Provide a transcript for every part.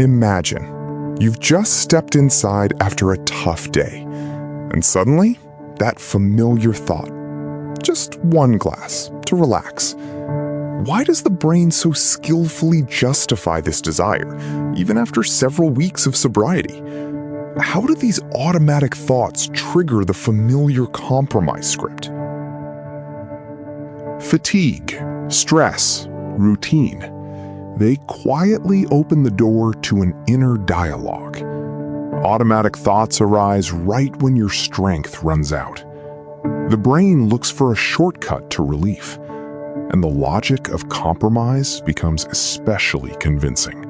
Imagine you've just stepped inside after a tough day, and suddenly, that familiar thought, just one glass to relax. Why does the brain so skillfully justify this desire, even after several weeks of sobriety? How do these automatic thoughts trigger the familiar compromise script? Fatigue, stress, routine. They quietly open the door to an inner dialogue. Automatic thoughts arise right when your strength runs out. The brain looks for a shortcut to relief, and the logic of compromise becomes especially convincing.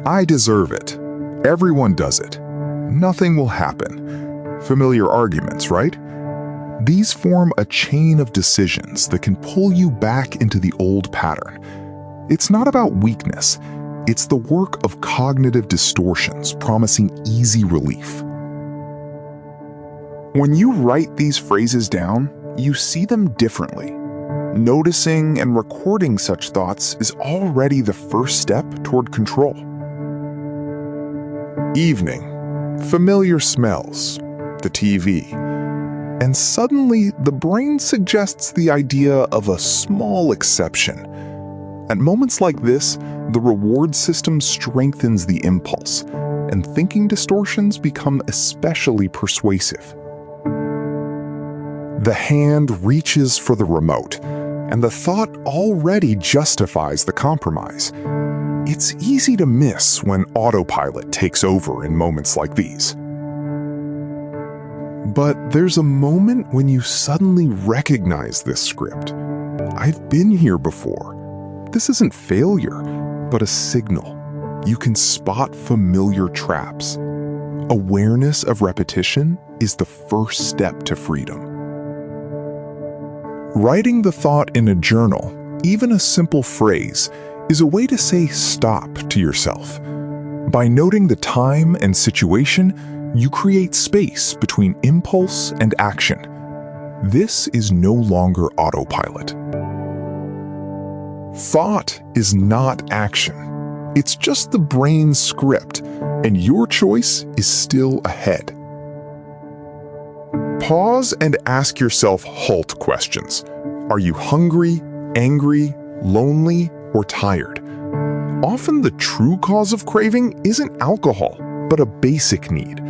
I deserve it. Everyone does it. Nothing will happen. Familiar arguments, right? These form a chain of decisions that can pull you back into the old pattern. It's not about weakness. It's the work of cognitive distortions promising easy relief. When you write these phrases down, you see them differently. Noticing and recording such thoughts is already the first step toward control. Evening, familiar smells, the TV, and suddenly the brain suggests the idea of a small exception. At moments like this, the reward system strengthens the impulse, and thinking distortions become especially persuasive. The hand reaches for the remote, and the thought already justifies the compromise. It's easy to miss when autopilot takes over in moments like these. But there's a moment when you suddenly recognize this script. I've been here before. This isn't failure, but a signal. You can spot familiar traps. Awareness of repetition is the first step to freedom. Writing the thought in a journal, even a simple phrase, is a way to say stop to yourself. By noting the time and situation, you create space between impulse and action. This is no longer autopilot. Thought is not action. It's just the brain's script, and your choice is still ahead. Pause and ask yourself halt questions. Are you hungry, angry, lonely, or tired? Often the true cause of craving isn't alcohol, but a basic need.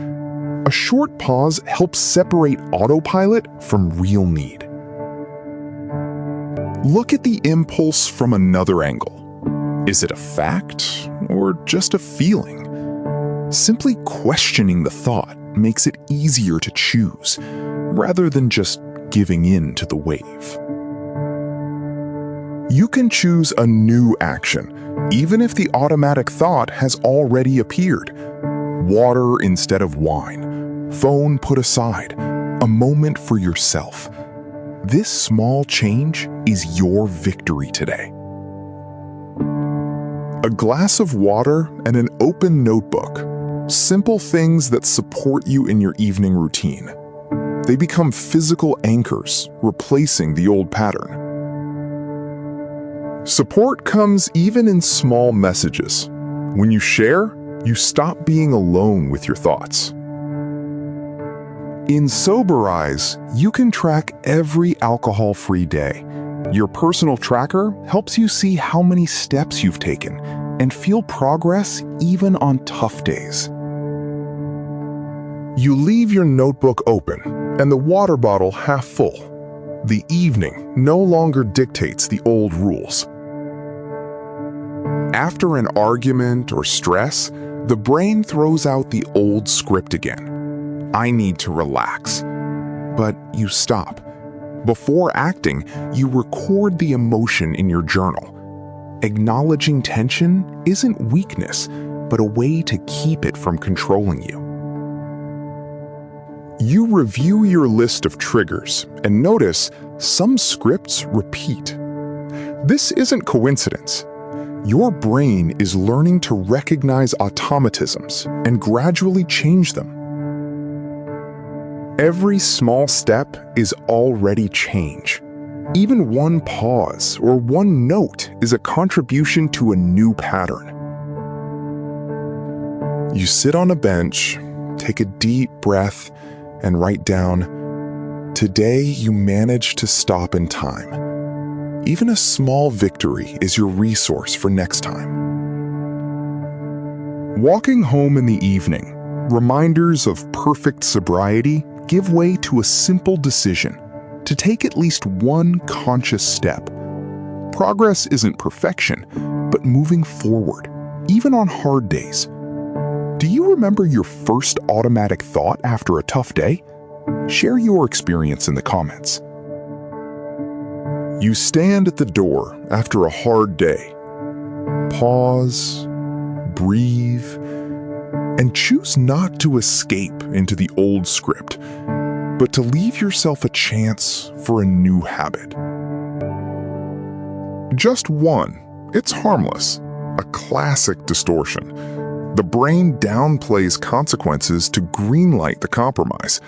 A short pause helps separate autopilot from real need. Look at the impulse from another angle. Is it a fact or just a feeling? Simply questioning the thought makes it easier to choose, rather than just giving in to the wave. You can choose a new action, even if the automatic thought has already appeared. Water instead of wine, phone put aside, a moment for yourself. This small change is your victory today. A glass of water and an open notebook. Simple things that support you in your evening routine. They become physical anchors, replacing the old pattern. Support comes even in small messages. When you share, you stop being alone with your thoughts. In Soberise, you can track every alcohol-free day. Your personal tracker helps you see how many steps you've taken and feel progress even on tough days. You leave your notebook open and the water bottle half full. The evening no longer dictates the old rules. After an argument or stress, the brain throws out the old script again. I need to relax. But you stop. Before acting, you record the emotion in your journal. Acknowledging tension isn't weakness, but a way to keep it from controlling you. You review your list of triggers and notice some scripts repeat. This isn't coincidence. Your brain is learning to recognize automatisms and gradually change them. Every small step is already change. Even one pause or one note is a contribution to a new pattern. You sit on a bench, take a deep breath, and write down, "Today you managed to stop in time." Even a small victory is your resource for next time. Walking home in the evening, reminders of perfect sobriety give way to a simple decision to take at least one conscious step. Progress isn't perfection, but moving forward, even on hard days. Do you remember your first automatic thought after a tough day? Share your experience in the comments. You stand at the door after a hard day. Pause, breathe, and choose not to escape into the old script, but to leave yourself a chance for a new habit. Just one. It's harmless. A classic distortion. The brain downplays consequences to greenlight the compromise.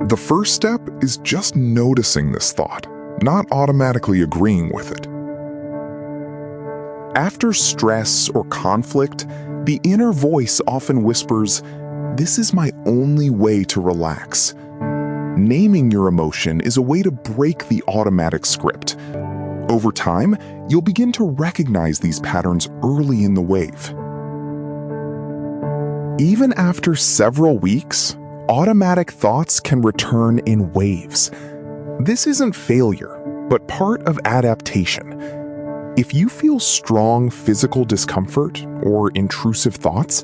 The first step is just noticing this thought, not automatically agreeing with it. After stress or conflict, the inner voice often whispers, "This is my only way to relax." Naming your emotion is a way to break the automatic script. Over time, you'll begin to recognize these patterns early in the wave. Even after several weeks, automatic thoughts can return in waves. This isn't failure, but part of adaptation. If you feel strong physical discomfort or intrusive thoughts,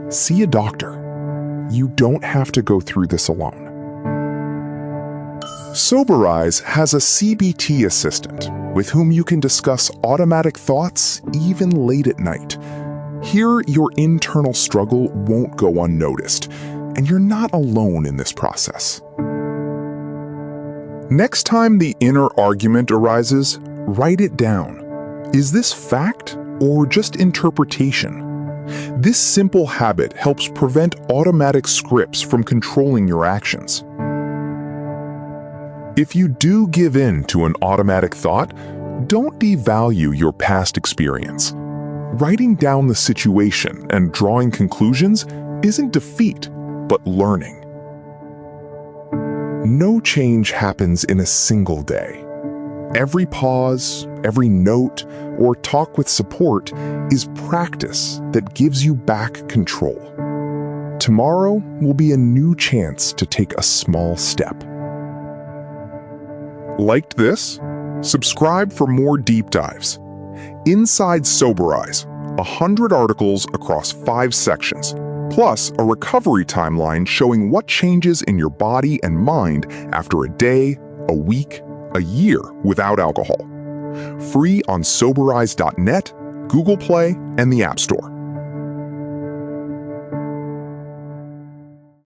see a doctor. You don't have to go through this alone. Soberise has a CBT assistant with whom you can discuss automatic thoughts even late at night. Here, your internal struggle won't go unnoticed, and you're not alone in this process. Next time the inner argument arises, write it down. Is this fact or just interpretation? This simple habit helps prevent automatic scripts from controlling your actions. If you do give in to an automatic thought, don't devalue your past experience. Writing down the situation and drawing conclusions isn't defeat, but learning. No change happens in a single day. Every pause, every note, or talk with support is practice that gives you back control. Tomorrow will be a new chance to take a small step. Liked this? Subscribe for more deep dives. Inside Soberise, 100 articles across 5 sections, plus a recovery timeline showing what changes in your body and mind after a day, a week, a year without alcohol. Free on Soberise.net, Google Play, and the App Store.